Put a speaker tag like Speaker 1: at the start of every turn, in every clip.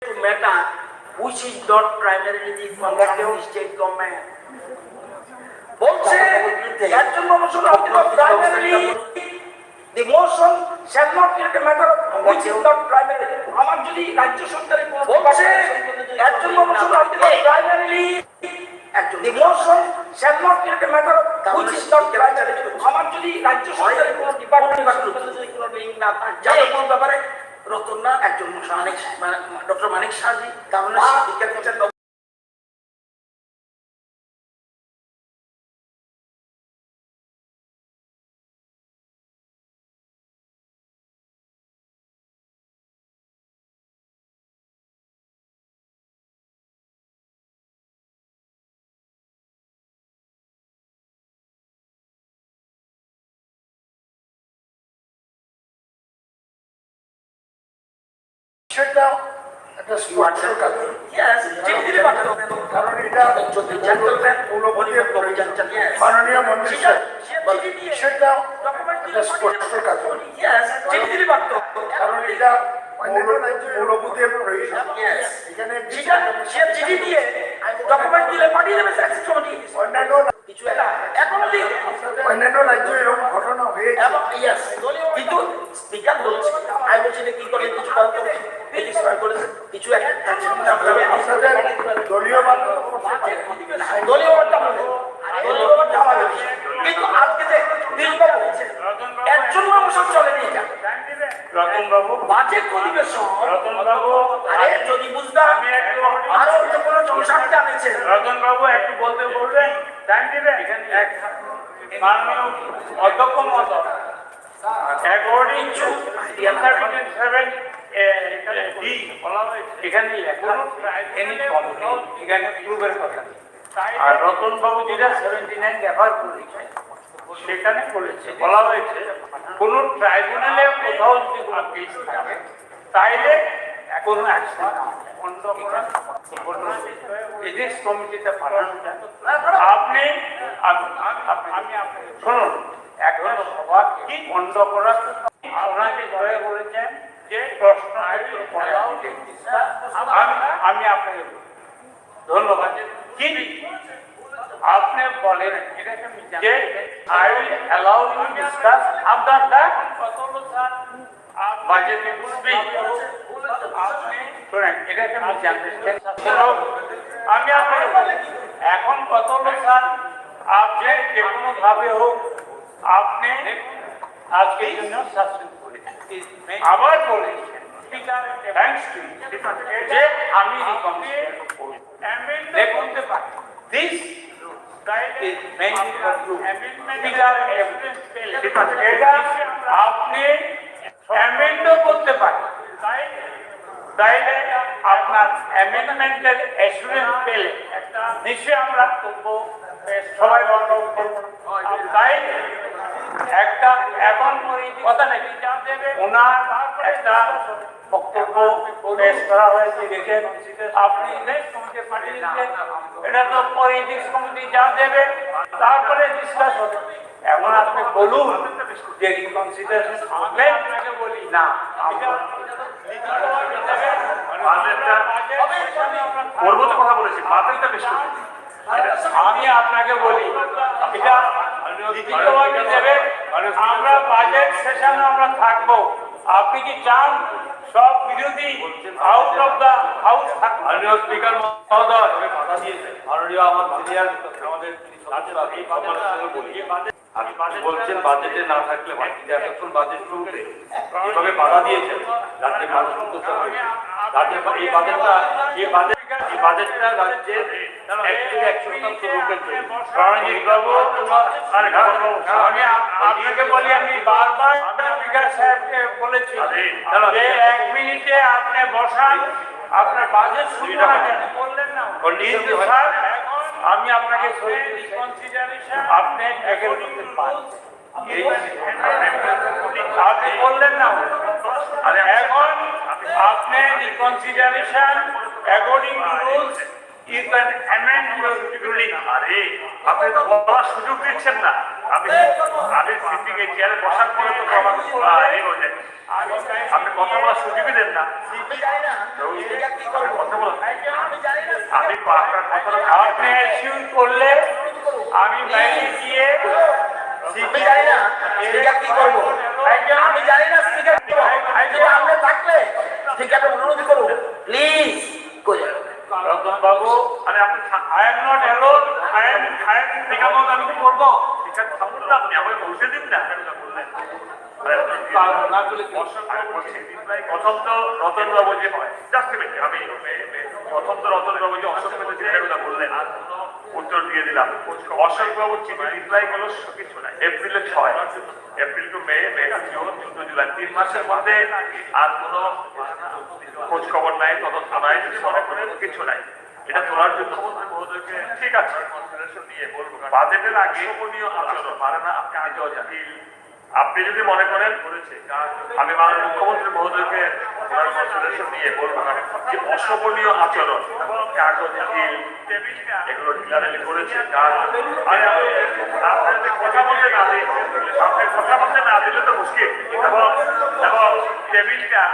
Speaker 1: to matter which is not primarily the concern of the state government. বলছে একজন মানুষের primarily the motion shall not be a matter of which is not primary. আমার যদি রাজ্য সরকারের বলছে একজন মানুষের primarily the motion shall not be a matter of which is not primary. আমার যদি রাজ্য সরকারের কোন ডিপার্টমেন্ট না যার কোন ব্যাপারে রতন না একজন ডক্টর মানিক শাহজি কারণে
Speaker 2: সেটা একটা স্পষ্ট কাজ। কারণ এটা মাননীয় মন্ত্রী সেটা একটা স্পষ্ট কাজ। কারণ এটা মূলভূতের প্রয়োজন। এখানে
Speaker 1: চিঠি দিয়ে ডকুমেন্ট দিলে পাঠিয়ে দেবে
Speaker 2: অন্যান্য অন্যান্য রাজ্য এরকম ঘটনা হয়েছে
Speaker 1: কিন্তু স্পিকার বলছে আমি বলছি কি করে কিছু কিছু
Speaker 2: দলীয়
Speaker 1: কিন্তু আজকে যে একজন মানুষ চলে নিয়ে যান
Speaker 3: রতনবাবু
Speaker 1: বাজেট অধিবেশন
Speaker 3: রতনবাবু
Speaker 1: আরে যদি বুঝতাম আরো কোনো জনস্বার্থে আনেছেন
Speaker 3: রতনবাবু একটু বলতে বলবেন টাইম দিবেন মাননীয় অধ্যক্ষ মহোদয় অ্যাকর্ডিং টু 37 ডি এখানে লেখা এনি কমিটি এখানে প্রুভের কথা আর রতনবাবু যেটা 79 ব্যবহার করেছে সেখানে বলেছে বলা হয়েছে কোন ট্রাইব্যুনালে কোথাও যদি কোনো কেস থাকে তাইলে কোনো অ্যাকশন বন্ধ করা এডিক্স কমিটিতে পাঠানো যায়। আপনি আমি আপনাকে শুনুন এখন সভা কি বন্ধ করা আপনাকে জয় বলেছেন যে প্রশ্ন আমি আপনাকে ধন্যবাদ কি আপনি বলেন যে I will allow you to discuss after that budget speech আপনি শুনেন এটাকে আমি জানতে চাই আমি আপনাকে এখন কত হলো স্যার আপনি যে কোনো ভাবে হোক আপনি আজকের জন্য সাসপেন্ড করেছেন আবার বলেছেন থ্যাঙ্কস টু যে আমি রিকনসিডার করব দেখতে পারি this is mainly for you. এটা আপনি অ্যামেন্ডও করতে পারেন তাইলে আপনার অ্যামেন্ডমেন্টের অ্যাসুরেন্স পেলে নিশ্চয়ই আমরা সবাই অনুরোধ করব তাই একটা এখন কথা নাকি ওনার একটা বক্তব্য পেশ করা হয়েছে দেখেন আপনি এটা তো পলিটিক্স কমিটি যা দেবে তারপরে ডিসকাস হবে এখন আপনি বলুন যে রিকনসিডারেশন হবে বলি না কথা বলেছি বাতিলটা বেশ আমি আপনাকে বলি এটা লিখিতভাবে দেবে আমরা বাজেট সেশনে আমরা থাকবো আপনি কি চান সব বিরোধী আউট অফ দা হাউস মাননীয় স্পিকার মহোদয় বাধা দিয়েছে মাননীয় আমার সিনিয়র আমাদের আপনি বলছেন বাজেটে না থাকলে এতক্ষণ বাজেট শুরুতে এভাবে বাধা দিয়েছেন যাতে মানুষ এই বাজেটটা এই বাজেটটা রাজ্যের 100% রূপে আমি আপনাকে বলি আমি বারবার স্পিকার সাহেবকে বলেছি যে 1 মিনিটে আপনি বসান আপনার বাজেট শুরু বললেন না আমি আপনাকে আপনি একের মধ্যে আপনি বললেন না এখন আপনি reconsideration according to rules You can amend your ruling. আরে আপনি তো বলার সুযোগ দিচ্ছেন না। আমি সিটিং এ চেয়ারে বসার পরে তো আমার এই হয়ে যায়। আপনি কথা বলার সুযোগই দেন না। কথা বলা আমি আপনার কথাটা আপনি অ্যাসিউম করলে আমি বাইরে গিয়ে
Speaker 1: আমি জানি না স্পিকার কি করবো, আমি জানি না স্পিকার কি করবো। আপনি থাকলে স্পিকারকে অনুরোধ করুন প্লিজ করে
Speaker 3: রতন বাবু, আরে আপনি I am not alone, I am নিকামত, আমি কি করবো? স্পিকার থাকুন না, আপনি আমাকে বলতে দিন না। বললেন প্রথম তো রতন বাবু যে হয় জাস্ট আমি প্রথম তো রতন বাবু যে অশোক মেতে চিঠিটা বললেন উত্তর দিয়ে দিলাম। অশোক বাবু চিঠি রিপ্লাই হলো কিছু নাই, এপ্রিলে 6, April to May, May to June, June to July, 3 মাসের মধ্যে আর কোনো খোঁজ খবর নাই, তদন্ত নাই, যদি মনে করেন কিছু নাই। এটা তোলার জন্য মহোদয়কে ঠিক আছে নিয়ে বলবো বাজেটের আগে গোপনীয় আচরণ পারে না, আপনি আগেও জানেন। আপনি যদি মনে করেন আমি মাননীয় মুখ্যমন্ত্রী মহোদয়কে নিয়ে বলবো যে অশোভনীয় আচরণ এগুলো ঢিলাঢালি করেছে, আপনাদের কথা বলতে না দিলে, আপনি কথা বলতে না দিলে তো মুশকিল। এবং টেবিলটা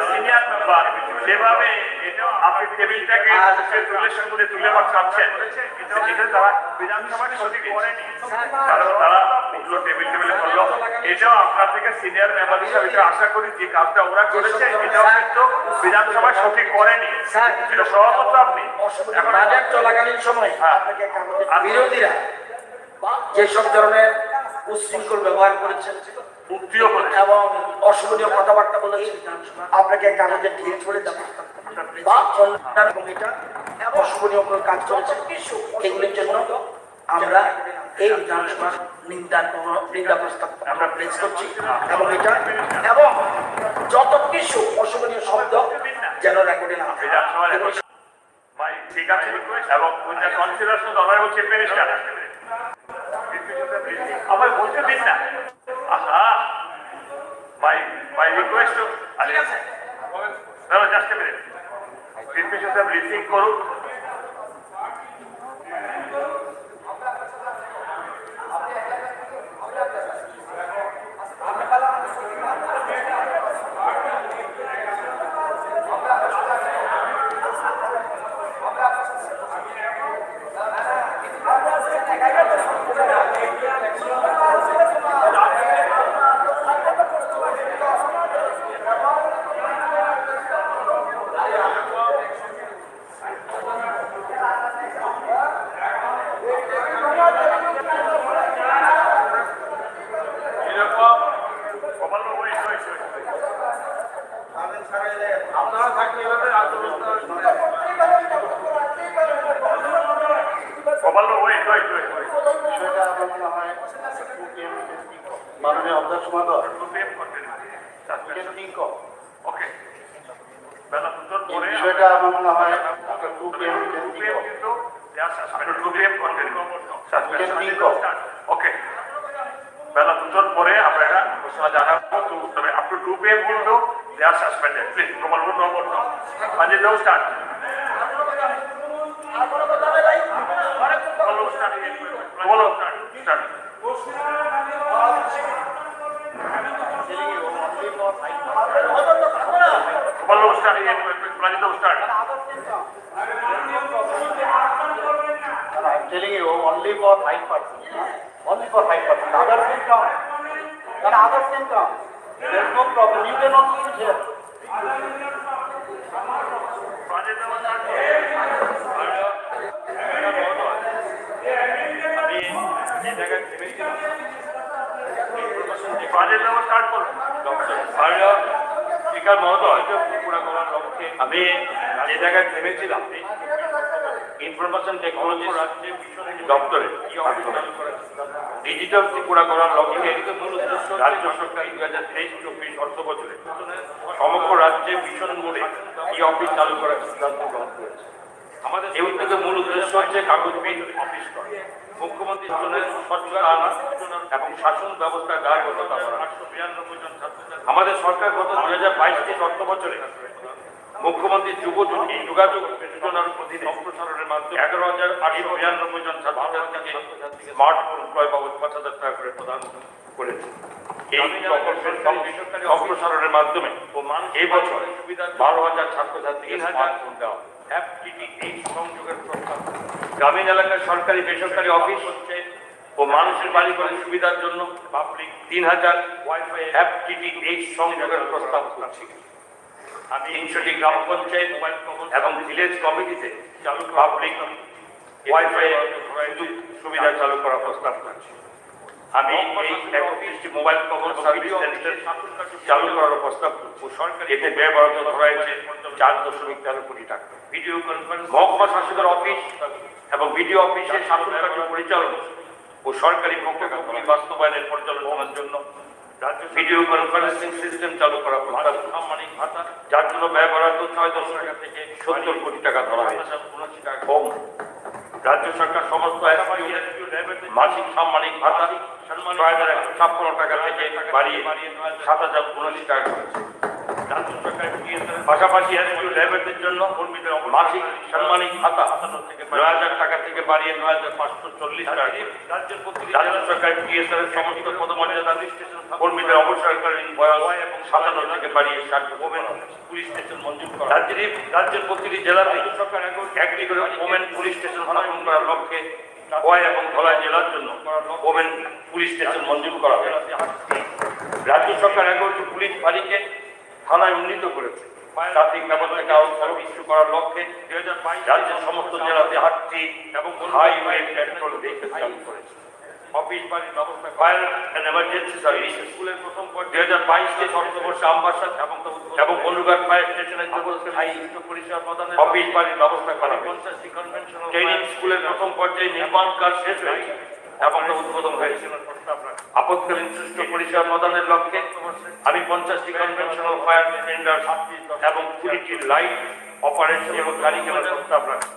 Speaker 3: সিনিয়র মেম্বার যেভাবে আপনি টেবিলটাকে রিলেশন করে তুলে চাচ্ছেন, এটা তারা বিধানসভায় সঠিক করেনি, কারণ তারা উঠলো টেবিলে করলো। এটাও আপনার থেকে সিনিয়র মেম্বার হিসাবে আশা করি যে কাজটা ওরা করেছে এটাও কিন্তু বিধানসভায় সঠিক করেনি। এটা সভাপতি আপনি
Speaker 1: বাজেট চলাকালীন সময় বিরোধীরা যেসব ধরনের উচ্ছৃঙ্খল ব্যবহার করেছেন এবং অশোভনীয় কথাবার্তা বলেছেন, আপনাকে কাগজে ঢিল ছড়ে দেওয়া বা অশোভনীয় কাজ চলেছে, এগুলির জন্য আমরা এই বিধানসভার নিন্দা প্রস্তাব আমরা প্লেস করছি এবং এটা এবং যত কিছু অশোভনীয় শব্দ যেন রেকর্ডে না হয়।
Speaker 3: ঠিক আছে, এবং কনসিডারেশন অনারেবল চিফ মিনিস্টার আমার বলতে দিন না। আহা মাই রিকোয়েস্ট টু ঠিক আছে, just a minute, chief minister receive করুন। আপনারা থাকলে
Speaker 2: মাননীয় অধ্যক্ষ মহোদয়
Speaker 3: ওকে বেলা দুটোর পরে
Speaker 2: বিষয়টা আমার মনে হয়
Speaker 3: ওকে বেলা দুটোর পরে আমরা এটা ঘোষণা জানাবো, তবে আপ টু 2 PM কিন্তু they are suspended. Please, Komal, no more, no. Manjit, now start. Komal, start. Komal, start again. Manjit, now start.
Speaker 2: I'm telling you, only for 5%. Only for 5%. Others can come. And others can come. There's no problem. You cannot sit here.
Speaker 3: Speaker মহোদয়, পুরা করার লক্ষ্যে আমি যে জায়গায় থেমেছিলাম information technology দপ্তরে digital Tripura করার লক্ষ্যে রাজ্য সরকার 2023-24 অর্থ বছরে সমগ্র রাজ্যে মিশন মোডে এই অফিস চালু করার সিদ্ধান্ত গ্রহণ করেছে। আমাদের এই উদ্যোগের মূল উদ্দেশ্য হচ্ছে কাগজবিহীন অফিস করা, মুখ্যমন্ত্রীর জন্য স্বচ্ছতা আনা এবং শাসন ব্যবস্থার দায়বদ্ধতা করা। আমাদের সরকার গত 2022-23 অর্থ বছরে
Speaker 4: মুখ্যমন্ত্রী যুবজ্যোতি যোগাযোগ যোজনার অধীনে সম্প্রসারণের মাধ্যমে 11,892 জন ছাত্রছাত্রীকে স্মার্টফোন ক্রয় বাবদ 5,000 টাকা করে প্রদান করেছে। এই প্রকল্পের সম্প্রসারণের মাধ্যমে এই বছর 12,000 ছাত্রছাত্রীকে স্মার্টফোন দেওয়া FTTH সংযোগের প্রস্তাব। গ্রামীণ এলাকায় সরকারি বেসরকারি অফিস ও মানুষের বাড়ি ঘরের সুবিধার জন্য পাবলিক 3,000 ওয়াইফাই FTTH সংযোগের প্রস্তাব করছি। আমি 300টি গ্রাম পঞ্চায়েত এবং ভিলেজ কমিটিতে চালু পাবলিক ওয়াইফাই সুবিধা চালু করার প্রস্তাব করছি। আমি এই 31টি মোবাইল কভার সার্ভিস সেন্টার চালু করার প্রস্তাব করছি। এতে ব্যয় বরাদ্দ ধরা হয়েছে 4.13 কোটি টাকা। ভিডিও কনফারেন্স মহকুমা শাসকের অফিস এবং ভিডিও অফিসের শাসন কার্য পরিচালনা ও সরকারি প্রকল্পগুলি বাস্তবায়নের পর্যালোচনার জন্য ভিডিও কনফারেন্সিং সিস্টেম চালু করা প্রস্তাব সাম্মানিক ভাতা, যার জন্য ব্যয় বরাদ্দ 6 টাকা থেকে 70 কোটি টাকা ধরা হয়েছে। রাজ্য সরকার সমস্ত মাসিক সাম্মানিক ভাতা 6,156 টাকা থেকে বাড়িয়ে 7,079 টাকা করেছে। রাজ্য সরকার পাশাপাশি ড্রাইভারদের জন্য কর্মীদের মাসিক সম্মানিক ভাতা 9,000 টাকা থেকে বাড়িয়ে 9,540 টাকা। রাজ্য সরকার টিএসআর এর সমস্ত পদমর্যাদা কর্মীদের অবসরকালীন বয়স 57 থেকে বাড়িয়ে 60 পুলিশ স্টেশন মঞ্জুর করা। রাজ্যের প্রতিটি জেলাতে সরকার একটি করে ওমেন পুলিশ স্টেশন স্থাপন করার লক্ষ্যে গোয়া এবং ধলাই জেলার জন্য ওমেন পুলিশ স্টেশন মঞ্জুর করা হয়েছে। রাজ্য সরকার 11টি পুলিশ ফাঁড়িকে থানায় উন্নীত করেছে। ট্রাফিক ব্যবস্থাকে আরো সর্বোচ্চ করার লক্ষ্যে 2022 রাজ্যের সমস্ত জেলাতে 8টি এবং হাইওয়ে পেট্রোল ভেহিকল চালু করেছে। অফিস বাড়ির ব্যবস্থা ফায়ার এন্ড এমার্জেন্সি সার্ভিস স্কুলের প্রথম পর্যায়ে 2022 অর্থবর্ষে আমবাসা এবং অনুগার ফায়ার স্টেশনের জন্য স্থায়ী পরিষেবা প্রদানের অফিস বাড়ির ব্যবস্থা করা হয়েছে। 50টি কনভেনশনাল ট্রেনিং স্কুলের প্রথম পর্যায়ে নির্মাণ কাজ শেষ হয়েছে এবং উদ্বোধন হয়েছে। আপৎকালীন সুষ্ঠু পরিষেবা প্রদানের লক্ষ্যে আমি 50টি কনভেনশনাল ফায়ার টেন্ডার এবং 20টি লাইট অপারেশন এবং কারিগরি প্রস্তাব রাখি।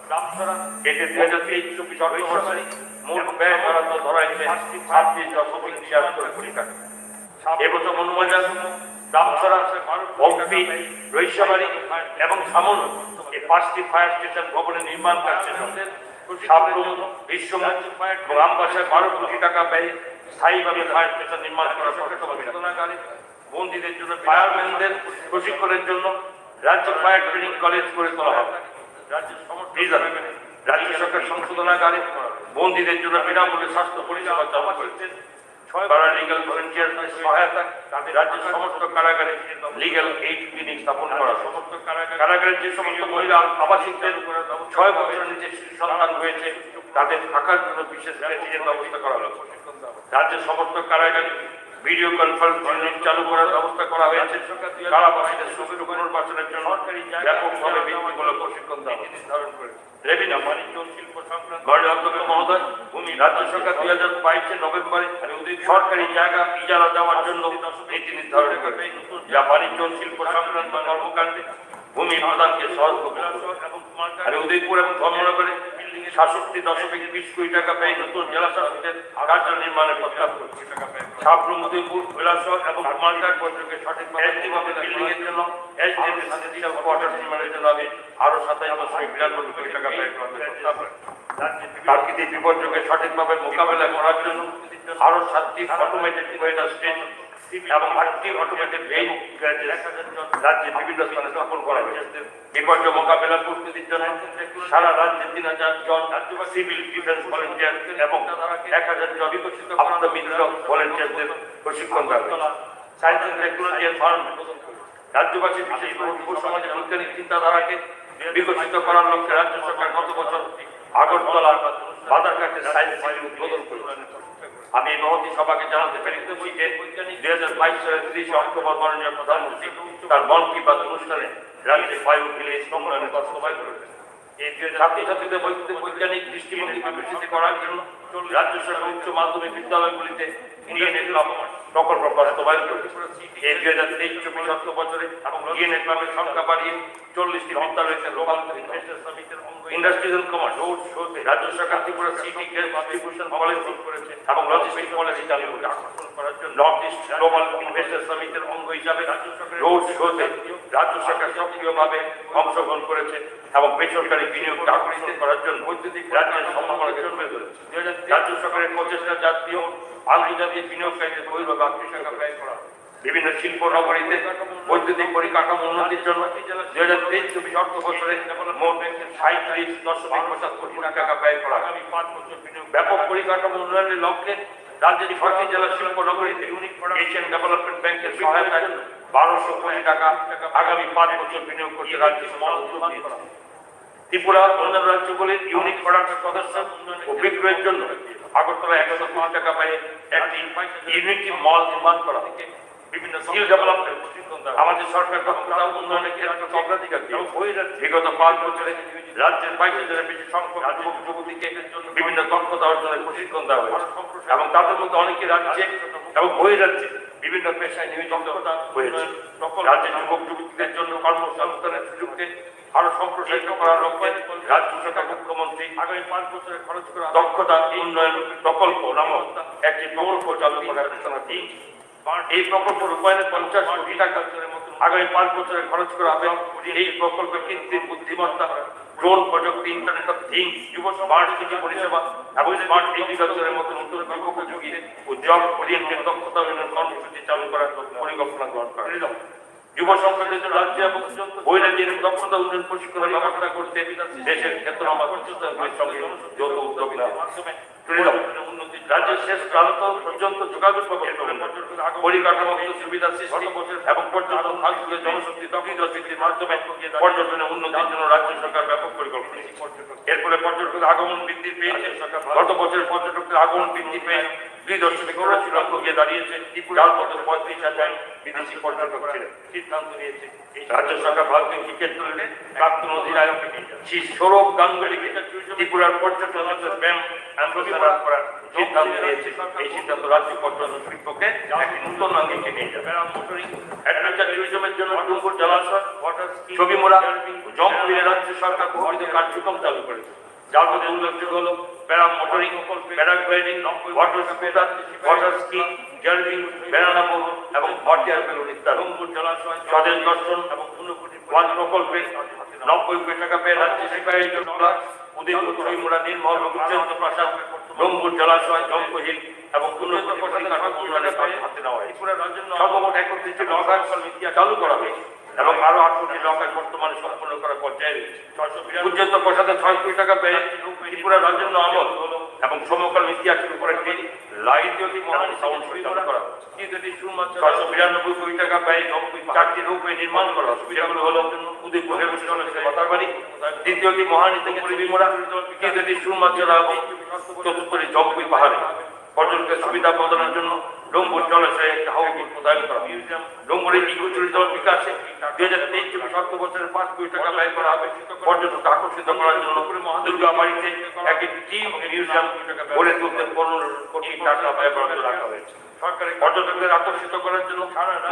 Speaker 4: এতে 2023-24 অর্থবর্ষে মোট ব্যয় বরাদ্দ ধরা হয়েছে 36.4 কোটি টাকা। এবছর মনুমাজার রামছড়া, বম্পি, রৈশাবাড়ি এবং সামন এই 5টি ফায়ার স্টেশন ভবনের নির্মাণ কাজ শেষ হচ্ছে। সাবরুম, বিশ্বমুখ এবং আমবাসায় 12 কোটি টাকা ব্যয়ে স্থায়ীভাবে ফায়ার স্টেশন নির্মাণ করার প্রস্তাব। বন্দীদের জন্য ফায়ারম্যানদের প্রশিক্ষণের জন্য রাজ্য ফায়ার ট্রেনিং কলেজ করে তোলা হবে। রাজ্য সরকার সংশোধনাগারে বন্দীদের জন্য বিনামূল্যে স্বাস্থ্য পরিষেবা চালু করেছে। প্যারালিগাল ভলেন্টিয়ারদের সহায়তা রাজ্যের সমস্ত কারাগারে লিগ্যাল এইড ক্লিনিক স্থাপন করা। সমস্ত কারাগারের যে সমস্ত মহিলা আবাসিকদের 6 বছরের নিচে শিশু সন্তান রয়েছে তাদের থাকার জন্য বিশেষ রেসিডেন্ট ব্যবস্থা করা হলো। রাজ্যের সমস্ত কারাগারে ভিডিও কনফারেন্স ইউনিট চালু করার ব্যবস্থা করা হয়েছে। কারাবাসীদের সুষ্ঠু পুনর্বাসনের জন্য ব্যাপকভাবে ভিত্তিমূলক প্রশিক্ষণ দেওয়া নির্ধারণ করেছে। রেভিনিউ বাণিজ্য শিল্প সংক্রান্ত অধ্যক্ষ মহোদয়, ভূমি রাজ্য সরকার 2022 নভেম্বরে সরকারি জায়গা ইজারা দেওয়ার জন্য নীতি নির্ধারণ করে, যা বাণিজ্য শিল্প সংক্রান্ত কর্মকাণ্ডে ভূমি প্রদানকে সহজ করবে। আর উদয়পুর এবং ধর্মনগরে 67.20 কোটি টাকা ব্যয় নতুন জেলা শাসকের কার্য নির্মাণের প্রস্তাব করছে। সাবরুম, উদয়পুর, কৈলাসহর এবং কুমারঘাট বৈঠকে সঠিকভাবে বিল্ডিং এর জন্য কোয়ার্টার নির্মাণের জন্য আমি আরো 27.92 কোটি টাকা ব্যয় করার প্রস্তাব করে। প্রাকৃতিক বিপর্যয়কে সঠিকভাবে মোকাবেলা করার জন্য আরো 7টি অটোমেটেড ওয়েদার স্টেশন এবং 8টি অটোমেটেড ভেইল রাজ্যে বিভিন্ন স্থানে স্থাপন করা হয়েছে। বিপর্যয় মোকাবেলা প্রস্তুতির জন্য সারা রাজ্যে 3,000 জন সিভিল ডিফেন্স ভলেন্টিয়ার এবং 1,000 জন আত্মমিত্র ভলেন্টিয়ারদের প্রশিক্ষণ দেওয়া হয়েছে। সায়েন্স এন্ড টেকনোলজি এনভায়রনমেন্ট রাজ্যবাসীর বিশেষ যুব সমাজের বৈজ্ঞানিক চিন্তাধারাকে বিকশিত করার লক্ষ্যে রাজ্য সরকার গত বছর আগরতলা বাদারঘাটে সায়েন্স সিটি উদ্বোধন করেছে। আমি এই মহতী সভাকে জানাতে পেরেছি যে 2022 সালের 30 অক্টোবর মাননীয় প্রধানমন্ত্রী তার মন কি বাত অনুষ্ঠানে রাজ্যে বায়ু ভিলেজ উন্নয়নের বাস্তবায়ন করেছেন। এই ছাত্রছাত্রীদের বৈজ্ঞানিক দৃষ্টিভঙ্গি বিকশিত করার জন্য রাজ্য সরকার উচ্চ মাধ্যমিক বিদ্যালয়গুলিতে ইন্ডিয়ান এগ্রো প্রকল্প বাস্তবায়ন করেছে। এই 2023-24 অর্থ বছরে ডিএনএ ক্লাবের সংখ্যা বাড়িয়ে 40টি বিদ্যালয়কে রূপান্তরিত হয়েছে। ইন্ডাস্ট্রিয়াল কমার্স রাজ্য সরকার Tripura city gas distribution policy করেছে এবং লজিস্টিক পলিসি চালু করে আকর্ষণ করার জন্য নর্থ ইস্ট গ্লোবাল ইনভেস্টর সামিটের অঙ্গ হিসাবে রোড শোতে রাজ্য সরকার সক্রিয়ভাবে অংশগ্রহণ করেছে এবং বেসরকারি বিনিয়োগকে আকর্ষণ করার জন্য বৈদ্যুতিক রাজ্যের সম্ভাবনাকে জন্মে ধরেছে। রাজ্য সরকারের প্রচেষ্টা জাতীয় আন্তর্জাতিক বিনিয়োগকারীদের বহির্ভাবে 38 টাকা ব্যয় করা হয়। বিভিন্ন শিল্প নগরীতে বৈদ্যুতিক পরিকাঠামো উন্নতির জন্য 2023-24 অর্থ বছরে মোট 37.75 কোটি টাকা ব্যয় করা হয়। ব্যাপক পরিকাঠামো উন্নয়নের লক্ষ্যে রাজ্যের 6টি জেলা শিল্প নগরীতে এশিয়ান ডেভেলপমেন্ট ব্যাংকের সহায়তায় 1200 কোটি টাকা আগামী 5 বছর বিনিয়োগ করতে রাজ্য সরকার উদ্যোগ নিয়েছে। ত্রিপুরা অন্যান্য রাজ্যগুলির ইউনিক প্রোডাক্ট প্রদর্শন ও বিক্রয়ের জন্য আগরতলা 100 কোটি টাকা ব্যয়ে একটি ইউনিটি মল নির্মাণ করা হয়। বিভিন্ন স্কিল ডেভেলপমেন্ট আমাদের সরকার দক্ষতা উন্নয়নের ক্ষেত্রে অগ্রাধিকার দিয়েছে। বিগত 5 বছরে রাজ্যের 22,000-এর বেশি সংখ্যক যুবক যুবতীকে বিভিন্ন দক্ষতা অর্জনের প্রশিক্ষণ দেওয়া হয়েছে এবং তাদের মধ্যে অনেকে রাজ্যে এবং বহিরাজ্যে বিভিন্ন পেশায় নিয়োজিত হয়েছে। রাজ্যের যুবক যুবতীদের জন্য কর্মসংস্থানের সুযোগকে আরো সম্প্রসারিত করার লক্ষ্যে রাজ্য সরকার মুখ্যমন্ত্রী আগামী 5 বছরে খরচ করা দক্ষতা উন্নয়ন প্রকল্প নামক একটি প্রকল্প চালু করার ঘোষণা দিয়েছে। এই প্রকল্প রূপায়ণে 50 কোটি টাকা আগামী 5 বছরে খরচ করা হবে। এই প্রকল্পে কৃত্রিম বুদ্ধিমত্তা, ড্রোন প্রযুক্তি, ইন্টারনেট অফ থিংস, যুব স্মার্ট সিটি পরিষেবা এবং স্মার্ট এগ্রিকালচারের মতো নতুন উপযোগী ও জব ওরিয়েন্টেড দক্ষতা উন্নয়ন কর্মসূচি চালু করার পরিকল্পনা গ্রহণ করা হয়েছে। যুব সম্প্রদায়ের জন্য রাজ্য এবং বহিরাজ্যের দক্ষতা উন্নয়ন প্রশিক্ষণের ব্যবস্থা করতে দেশের খ্যাতনামা প্রতিষ্ঠানগুলির সঙ্গে যৌথ উদ্যোগ নেওয়া রাজ্যের শেষ প্রান্ত পর্যন্ত যোগাযোগ পরিকাঠামোগত সুবিধা সৃষ্টি এবং পর্যটন খাতগুলোর জনশক্তি দক্ষতা বৃদ্ধির মাধ্যমে পর্যটনের উন্নতির জন্য রাজ্য সরকার ব্যাপক পরিকল্পনা নিয়েছে। এর ফলে পর্যটকের আগমন বৃদ্ধি পেয়েছে। গত বছর পর্যটকদের আগমন বৃদ্ধি পেয়ে 2.84 লক্ষ গিয়ে দাঁড়িয়েছে। যার মধ্যে 35,000 বিদেশি পর্যটক ছিলেন। সিদ্ধান্ত নিয়েছে রাজ্য সরকার ভারতীয় ক্রিকেট দলের প্রাক্তন অধিনায়ক শ্রী সৌরভ গাঙ্গুলিকে ত্রিপুরার পর্যটন ব্যায়াম অ্যাম্বাসেডর করার সিদ্ধান্ত নিয়েছে। এই সিদ্ধান্ত রাজ্য পর্যটন শিল্পকে একটি নতুন আঙ্গিকে নিয়ে যাবে। অ্যাডভেঞ্চার ট্যুরিজমের জন্য ডুঙ্গুর জলাশয়, ছবিমোড়া, জম্পুইয়ে রাজ্য সরকার বহুবিধ কার্যক্রম চালু করেছে। যার মধ্যে উল্লেখযোগ্য হল para motoring, paragliding, water scooter, water ski, zorbing, banana boat এবং হট এয়ার বেলুন ইত্যাদি। স্বদেশ দর্শন এবং ওয়ান প্রকল্পে 90 কোটি টাকা পেয়ে রাজ্য সিপাহী উদয়পুর, ছবিমোড়া, নির্মল, উচ্চন্ত প্রাসাদ, রঙ্গুর জলাশয়, জম্পহিল এবং উন্নত পরিকাঠামো উন্নয়নের কাজ হাতে নেওয়া হয়েছে। সর্বমোট 31টি লকার চালু করা হয়েছে এবং আরো 8টি লকার বর্তমানে সম্পূর্ণ করার পর্যায়ে রয়েছে। পর্যন্ত প্রসাদে 6 কোটি টাকা ব্যয়ে ত্রিপুরা রাজন্য আমল এবং সমকাল ইতিহাসের উপর একটি লাইট মহান সাউন্ড চালু করা হয়েছে। 692 কোটি টাকা ব্যয়ে 4টি রূপে নির্মাণ করা হয়েছে। যেগুলো হলো উদয়পুর বাতারবাড়ি, দ্বিতীয়টি মহানীতি পরিবিমোড়া, তৃতীয়টি সুরমাচরা এবং চতুর্থটি জম্পুই পাহাড়ে। পর্যটকের সুবিধা প্রদানের জন্য ডোঙ্গুর জলাশয়ে একটা হাউজিং প্রদান করা। ডোঙ্গুরের ইকো ট্যুরিজম বিকাশে 2023-24 অর্থ বছরের 5 কোটি টাকা ব্যয় করা হবে। পর্যটককে আকর্ষিত করার জন্য দুর্গাবাড়িতে একটি টিম মিউজিয়াম গড়ে তুলতে 15 কোটি টাকা ব্যয় বরাদ্দ রাখা হয়েছে। সরকারি পর্যটকদের আকর্ষিত করার জন্য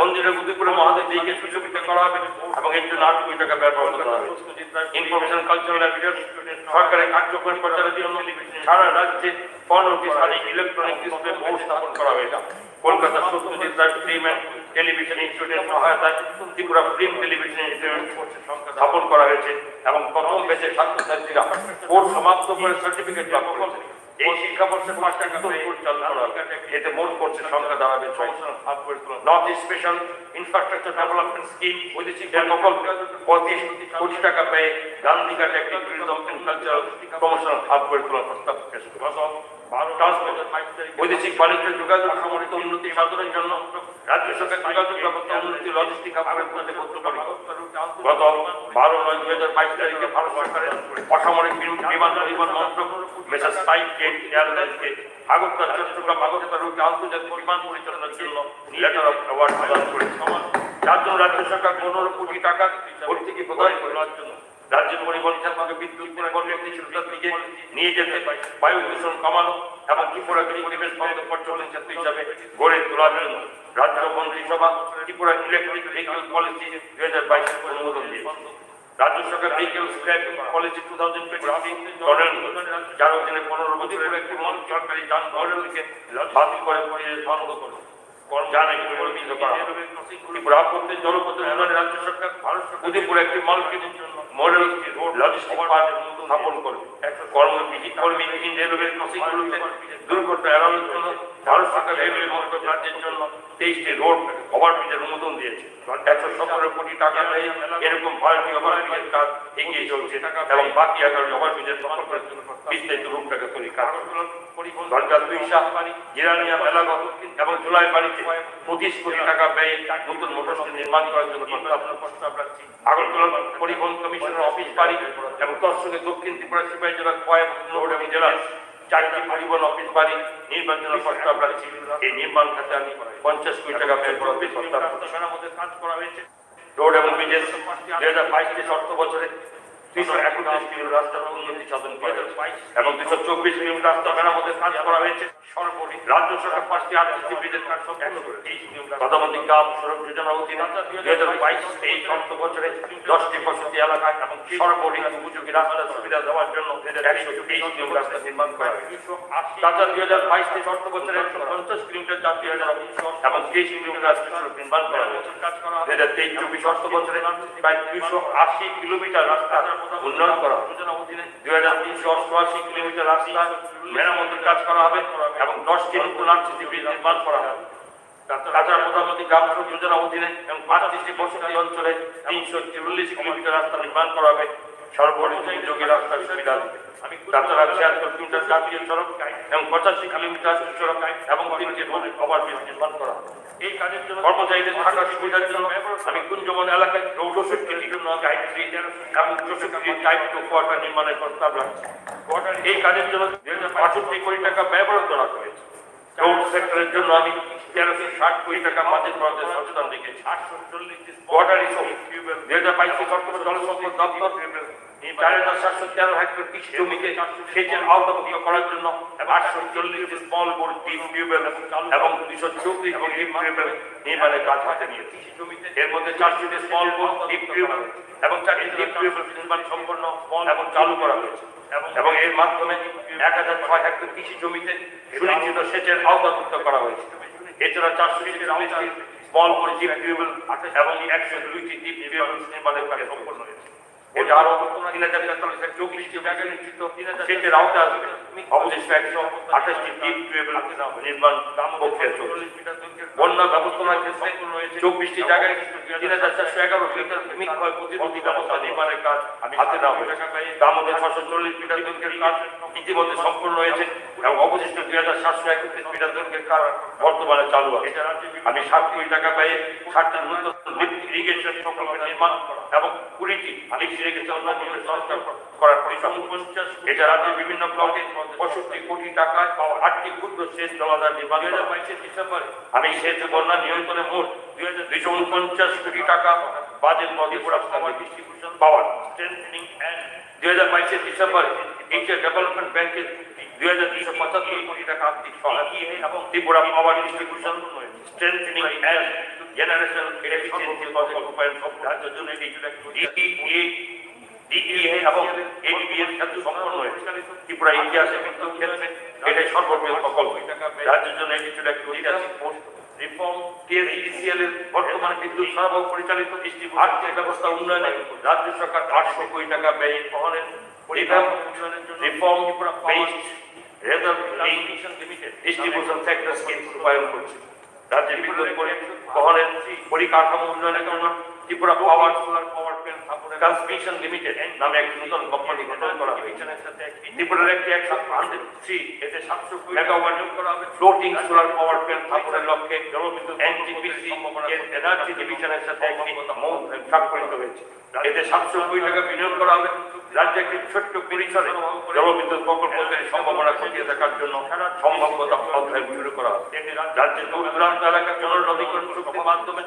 Speaker 4: মন্দিরের উদয়পুরে মহাদেব দিকে সুশোভিত করা হবে এবং এর জন্য 8 কোটি টাকা ব্যয় বরাদ্দ করা হয়েছে। ইনফরমেশন কালচারাল অ্যাফেয়ার্স সরকারের কার্যক্রম প্রচারের জন্য সারা রাজ্যে 15টি স্থানিক ইলেকট্রনিক ডিসপ্লে বোর্ড স্থাপন করা হয়েছে। Kolkata Satyajit Ray film and television ইনস্টিটিউটের সহায়তায় ত্রিপুরা ফিল্ম টেলিভিশন ইনস্টিটিউট স্থাপন করা হয়েছে এবং প্রথম ব্যাচের ছাত্রছাত্রীরা কোর্স সমাপ্ত করে সার্টিফিকেট লাভ করেছে। এই শিক্ষাবর্ষের 5 টাকা কোর্স চালু করা হবে। এতে মোট কোর্সের সংখ্যা দাঁড়াবে 6। North east special infrastructure development scheme বৈদেশিক প্রকল্প 35 কোটি টাকা ব্যয়ে গান্ধীঘাট একটি tourism and cultural promotional hub গড়ে তোলার প্রস্তাব পেশ করা। বৈদেশিক বাণিজ্য যোগাযোগ সমন্বিত উন্নতি সাধনের জন্য রাজ্য সরকার যোগাযোগ ব্যবস্থা উন্নতি লজিস্টিক আপগ্রেড করতে বদ্ধপরিকর। গত 12/9/2022 তারিখে ভারত সরকারের অসামরিক বিমান পরিবহন মন্ত্রক মেসার্স স্পাইস জেট এয়ারলাইন্সকে আগরতলা চট্টগ্রাম আগরতলা রুটে আন্তর্জাতিক বিমান পরিচালনার জন্য লেটার অফ অ্যাওয়ার্ড প্রদান করেছে। যার জন্য রাজ্য সরকার 15 কোটি টাকা ভর্তুকি প্রদান করার জন্য রাজ্যের পরিবহন ক্ষেত্রকে বিদ্যুৎ গতিশীলতার দিকে নিয়ে যেতে বায়ু দূষণ কমানো এবং ত্রিপুরাকে পরিবেশ বান্ধব পর্যটন ক্ষেত্র হিসাবে গড়ে তোলার জন্য রাজ্য মন্ত্রিসভা ত্রিপুরা ইলেকট্রিক ভেহিকল পলিসি 2022 অনুমোদন দিয়েছে। রাজ্য সরকার ভেহিকল স্ক্র্যাপিং পলিসি 2023 প্রণয়ন করে, যার অধীনে 15 বছরের একটি সরকারি যানবাহনকে বাতিল করে পরিবেশ বান্ধব ত্রিপুরা আপত্তি জলপথ উন্নয়নে রাজ্য সরকার উদয়পুরে একটি multi model road logistic park স্থাপন করবে। কর্মীবিহীন রেলওয়ে ক্রসিংগুলোতে দুর্ঘটনা এড়ানোর জন্য ভারত সরকার রেলওয়ে মন্ত্রক রাজ্যের জন্য 23টি রোড ওভারব্রিজের অনুমোদন দিয়েছে। 117 কোটি টাকা ব্যয়ে এরকম 12টি ওভারব্রিজের কাজ এগিয়ে চলছে এবং বাকি 11টি ওভারব্রিজের প্রকল্পের বিস্তারিত রূপরেখা তৈরি কাজ। সরকার জিরানিয়া মেলাঘর এবং জুলাই বাড়িতে 25 কোটি টাকা ব্যয়ে নতুন মোটরস্ট্যান্ড নির্মাণ করার জন্য প্রস্তাব রাখছি। আগরতলা পরিবহন কমিশনের অফিস বাড়ি এবং তার সঙ্গে দক্ষিণ ত্রিপুরা সিপাহী জেলার কয়েকটি জেলার 4টি পরিবহন অফিস বাড়ি নির্মাণের জন্য প্রস্তাব রাখছি। এই নির্মাণ খাতে আমি 50 কোটি টাকা ব্যয় করার প্রস্তাব কাজ করা হয়েছে। রোড এবং ব্রিজের 2022 অর্থ বছরে 331 কিলোমিটার রাস্তা উন্নতি সাধন করা এবং 224 কিলোমিটার রাস্তা মেরামতের কাজ করা হয়েছে। সর্বোপরি রাজ্য সরকার 5টি আরসিসি ব্রিজের কাজ সম্পন্ন করেছে। প্রধানমন্ত্রী গ্রাম সড়ক যোজনার অধীনে 2022 অর্থ বছরে 10টি বসতি এলাকায় এবং সর্বোপরি উপযোগী রাস্তার সুবিধা দেওয়ার জন্য 123 কিলোমিটার রাস্তা নির্মাণ করা হয়েছে। তাছাড়া 2022 অর্থ বছরে 150 কিলোমিটার জাতীয় এবং 30 কিলোমিটার রাস্তা নির্মাণ করা হয়েছে। 2023-24 অর্থ বছরে প্রায় 280 কিলোমিটার রাস্তা উন্নয়ন করা হবে। 2388 কিলোমিটার রাস্তা মেরামতের কাজ করা হবে এবং 10টি নতুন আরসিসি ব্রিজ নির্মাণ করা হবে। তাছাড়া প্রধানমন্ত্রী গ্রাম সড়ক যোজনার অধীনে এবং 35টি বসতি অঞ্চলে 340 কিলোমিটার রাস্তা নির্মাণ করা হবে। সর্বোপরি উপযোগী রাস্তার সুবিধা দিবে। তাছাড়া 76 কিলোমিটার জাতীয় সড়ক এবং 85 কিলোমিটার সড়ক এবং 3টি রোড ওভারব্রিজ নির্মাণ করা হবে। এই কাজের জন্য কর্মচারীদের থাকার সুবিধার জন্য আমি কুঞ্জবন এলাকায় 64টি জন্য টাইপ 3 এবং 64টি টাইপ 2 কোয়ার্টার নির্মাণের প্রস্তাব রাখছি। এই কাজের জন্য 65 কোটি টাকা ব্যয় বরাদ্দ রাখা হয়েছে। রোড সেক্টরের জন্য আমি 1360 কোটি টাকা বাজেট বরাদ্দের সচেতন রেখেছি। 840 কোয়ার্টার হিসেবে 2022 অর্থ জলসম্পদ দপ্তর 4713 হেক্টর কৃষি জমিকে সেচের আওতাভুক্ত করার জন্য 840 স্মল বোর ডিপ টিউবওয়েল এবং 234 ডিপ টিউবওয়েল নির্মাণের কাজ হাতে নিয়েছে। এর মধ্যে 4টি স্মল বোর ডিপ টিউবওয়েল এবং 4টি ডিপ টিউবওয়েল নির্মাণ সম্পন্ন এবং চালু করা হয়েছে এবং এর মাধ্যমে 1006 হেক্টর কৃষি জমিতে সুনিশ্চিত সেচের আওতাভুক্ত করা হয়েছে। এছাড়া 440 স্মল বোর ডিপ টিউবওয়েল এবং 102টি ডিপ টিউবওয়েল নির্মাণের কাজ সম্পন্ন হয়েছে। এটা আরো 3044টি জায়গায় নিশ্চিত সেচের আওতা আসবে। অবশিষ্ট 128টি ডিপ টিউবওয়েল নির্মাণ প্রক্রিয়া চলছে। বন্যা ব্যবস্থাপনার ক্ষেত্রে 24টি জায়গায় 3411 মিটার ভূমিক্ষয় প্রতিরোধী ব্যবস্থা নির্মাণের কাজ হাতে নেওয়া হয়েছে। তার মধ্যে 640 মিটার দৈর্ঘ্যের কাজ ইতিমধ্যে সম্পূর্ণ হয়েছে এবং অবশিষ্ট 2731 মিটার দৈর্ঘ্যের কাজ বর্তমানে চালু আছে। আমি 7 কোটি টাকা ব্যয়ে 60টি নতুন লিফট ইরিগেশন প্রকল্প নির্মাণ এবং 20টি লিফট ইরিগেশন উন্নয়নের সংস্কার করার পরিকল্পনা। এটা রাজ্যের বিভিন্ন ব্লকে 65 কোটি টাকায় 8টি ক্ষুদ্র সেচ জলাধার নির্মাণ। 2022 ডিসেম্বরে আমি সেচ বন্যা নিয়ন্ত্রণে মোট 249 কোটি টাকা budget Tripura distribution power strengthening and 2022 ডিসেম্বরে এশিয়া ডেভেলপমেন্ট ব্যাংকের 2275 কোটি টাকা আর্থিক সহায়তা এবং Tripura power distribution strengthening and generation efficiency project রূপায়ণ রাজ্যের জন্য ডিইএ এবং এডিবি এর সাথে সম্পন্ন হয়েছে। ত্রিপুরা ইতিহাসে বিদ্যুৎ ক্ষেত্রে এটাই সর্ববৃহৎ প্রকল্প। রাজ্যের জন্য এটি ছিল একটি ঐতিহাসিক রিফর্ম। টিএসইডিসিএল এর বর্তমানে বিদ্যুৎ সরবরাহ পরিচালিত আর্থিক ব্যবস্থা উন্নয়নে রাজ্য সরকার 800 কোটি টাকা ব্যয় বহনের রিফর্ম বেসড রেজার ডিস্ট্রিবিউশন সেক্টর স্কিম রূপায়ণ করছে। রাজ্যের বিদ্যুৎ বহনের পরিকাঠামো উন্নয়নের জন্য ত্রিপুরা পাওয়ার solar power plant transmission limited নামে একটি নতুন কোম্পানি গঠন করা হয়েছে। ত্রিপুরার একটি 103 এতে 700 megawatt floating solar power plant স্থাপনের লক্ষ্যে জলবিদ্যুৎ এনটিপিসি এর এনার্জি ডিভিশনের সাথে একটি মৌন স্বাক্ষরিত হয়েছে। এতে 700 কোটি টাকা বিনিয়োগ করা হবে। রাজ্যে একটি ছোট্ট পরিসরে জলবিদ্যুৎ প্রকল্পের সম্ভাবনা খতিয়ে দেখার জন্য সম্ভাব্যতা অধ্যয়ন শুরু করা হবে। রাজ্যের দূর দূরান্ত এলাকার জনগণ অধিকরণ চুক্তির মাধ্যমে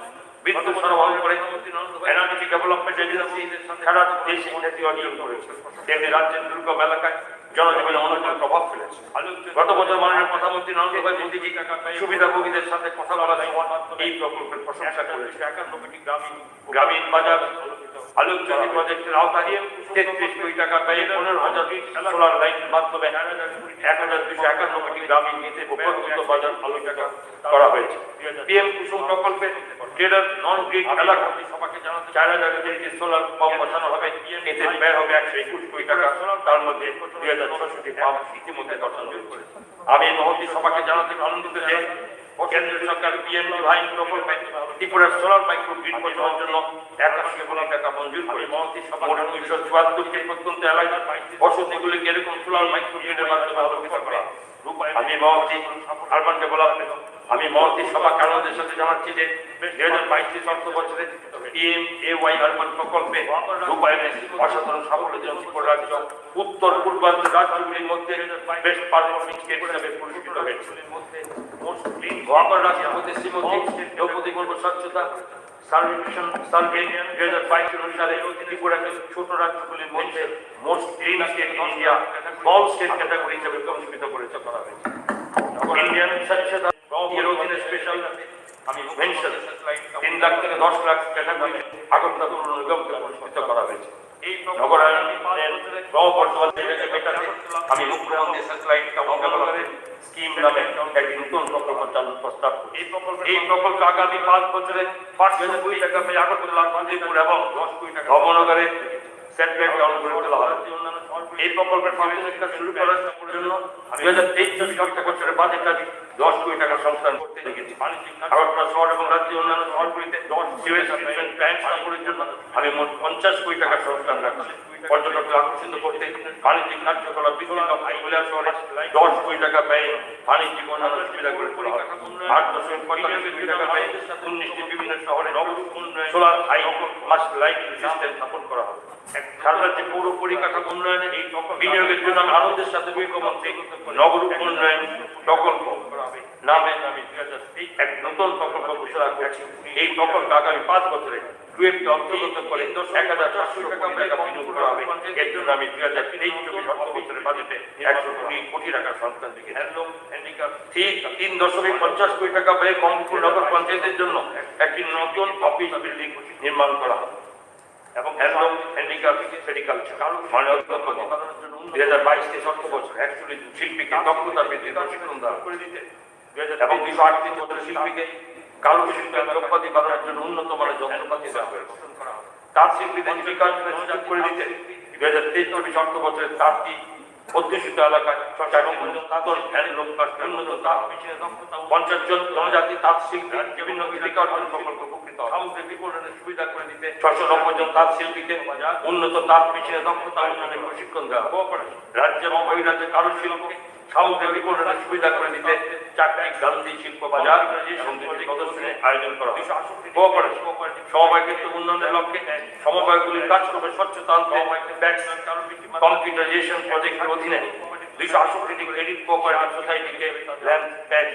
Speaker 4: বিদ্যুৎ সরবরাহ করে এনার্জি ডেভেলপমেন্ট এজেন্সি সারা দেশে খ্যাতি অর্জন করেছে। তেমনি রাজ্যের দুর্গম এলাকায় জনজীবনে অনুকূল প্রভাব ফেলেছে। গত বছর মাননীয় প্রধানমন্ত্রী নরেন্দ্র ভাই মোদীজি সুবিধাভোগীদের সাথে কথা বলার সময় এই প্রকল্পের প্রশংসা করেছে। গ্রামীণ বাজার আলোকজ্যোতি প্রজেক্টের আওতায় 33 কোটি টাকা ব্যয়ে 15,000 সোলার লাইটের মাধ্যমে 1,291টি গ্রামীণ উপকৃত বাজার আলোচনা করা হয়েছে। পিএম কুসুম প্রকল্পে ট্রেডার নন গ্রিড এলাকা 4,000 সোলার পাম্প বসানো হবে। এতে ব্যয় হবে 121 কোটি টাকা, তার মধ্যে 2,600টি পাম্প ইতিমধ্যে বসানো হয়েছে। আমি মহতী সভাকে জানাতে আনন্দিত যে কেন্দ্র সরকার পিএম ভাইন প্রকল্পে ত্রিপুরার সোলার মাইক্রো গ্রিড বসানোর জন্য 81 কোটি টাকা মঞ্জুর করে মহতী সভা 274টি প্রত্যন্ত এলাকার বসতিগুলিকে এরকম সোলার মাইক্রো গ্রিডের মাধ্যমে আলোকিত করা। আমি মহতী আরবান ডেভেলপমেন্ট মহতী সভা আনন্দের সাথে জানাচ্ছি যে 2022 অর্থ বছরে PMAY আরবান প্রকল্পে রূপায়ণে অসাধারণ সাফল্যের জন্য ত্রিপুরা রাজ্য উত্তর পূর্বাঞ্চল রাজ্যগুলির মধ্যে বেস্ট পারফর্মিং স্টেট হিসেবে পুরস্কৃত হয়েছে। গোয়ার রাজ্যের মধ্যে শ্রীমতী দ্রৌপদী মুর্মু স্বচ্ছতা সার্ভেশন সার্ভে 2022 অনুসারে ত্রিপুরাকে ছোট রাজ্যগুলির মধ্যে most green state in India small state category হিসেবে পুরস্কৃত করেছে করা হয়েছে। ইন্ডিয়ান স্বচ্ছতা এর অধীনে স্পেশাল মেনশন 3 লাখ থেকে 10 লাখ ক্যাটাগরি আগরতলা পৌর নিগমকে পুরস্কৃত করা হয়েছে। এই নগরায়নের ক্রমবর্ধমান চাহিদাকে মেটাতে আমি মুখ্যমন্ত্রী স্যাটেলাইট ডেভেলপমেন্ট স্কিম নামে একটি নতুন প্রকল্প চালুর প্রস্তাব করি। এই প্রকল্প আগামী 5 বছরে 500 কোটি টাকা ব্যয়ে আগরতলা, গান্ধীপুর এবং 10 কোটি টাকা ধর্মনগরে স্যাটেলাইট টাউন গড়ে তোলা হবে। এই প্রকল্পের প্রাথমিক কাজ শুরু করার জন্য 2023-24 বছরের বাজেট 10 কোটি টাকা সংস্থান করতে দেখেছি। আগরতলা শহর এবং রাজ্যের অন্যান্য শহরগুলিতে সিওএস ট্রিটমেন্ট প্ল্যান্ট স্থাপনের জন্য আমি মোট 50 কোটি টাকা সংস্থান রাখছি। পর্যটকদের আকর্ষিত করতে বাণিজ্যিক কার্যকলাপ বিস্তৃত কৈলাস শহরে 10 কোটি টাকা ব্যয়ে বাণিজ্যিক অন্যান্য সুবিধা করে তোলা হবে। 8.45 কোটি টাকা ব্যয়ে 19টি বিভিন্ন শহরে solar high mast light system স্থাপন করা হবে। সারা রাজ্যে পৌর পরিকাঠামো উন্নয়নে এই বিনিয়োগের জন্য আমি আনন্দের সাথে মুখ্যমন্ত্রী নগর উন্নয়ন প্রকল্প নামে আমি এক নতুন প্রকল্প ঘোষণা করেছি। এই প্রকল্প আগামী 5 বছরে টুয়েলভকে অন্তর্গত করে 1,400 টাকা বিনিয়োগ করা হবে। এর জন্য আমি 2023-24 বছরের বাজেটে 120 কোটি টাকা সংস্থান দিকে 3.50 কোটি টাকা ব্যয়ে কমপুর নগর পঞ্চায়েতের জন্য একটি নতুন অফিস বিল্ডিং নির্মাণ করা হবে এবং হ্যান্ডলুম হ্যান্ডিক্রাফট সেরিকালচার মানবতার জন্য 2022 অর্থ বছর 41 শিল্পীকে দক্ষতা বৃদ্ধির প্রশিক্ষণ দেওয়া করে দিতে এবং 238 বছরের শিল্পীকে কালো শিল্পের দক্ষতা বাড়ানোর জন্য উন্নত মানের যন্ত্রপাতি দেওয়া হয়েছে। তাঁত শিল্পীদের জীবিকা সুযোগ করে দিতে 2023-24 অর্থ বছরের তাঁতটি অধ্যুষিত এলাকায় এবং তাঁতর হ্যান্ডলুম উন্নত তাঁত মেশিনের দক্ষতা 50 জন জনজাতি তাঁত শিল্পী বিভিন্ন জীবিকা অর্জন প্রকল্প উপকৃত সামগ্রিক বিপণনের সুবিধা করে দিতে 690 জন তাঁত শিল্পীকে উন্নত তাঁত মেশিনের দক্ষতা উন্নয়নের প্রশিক্ষণ দেওয়া হবে। রাজ্য এবং বহিরাজ্যের কারুশিল্পকে সামগ্রিক বিপণনের সুবিধা করে দিতে 4টি গান্ধী শিল্প বাজার এবং 2টি প্রদর্শনীর আয়োজন করা হবে। সমবায় ক্ষেত্রে উন্নয়নের লক্ষ্যে সমবায়গুলির কাজ করবে স্বচ্ছতা আনতে কম্পিউটারাইজেশন প্রজেক্টের অধীনে 268টি ক্রেডিট কোঅপারেটিভ সোসাইটিকে ল্যান্ড প্যাড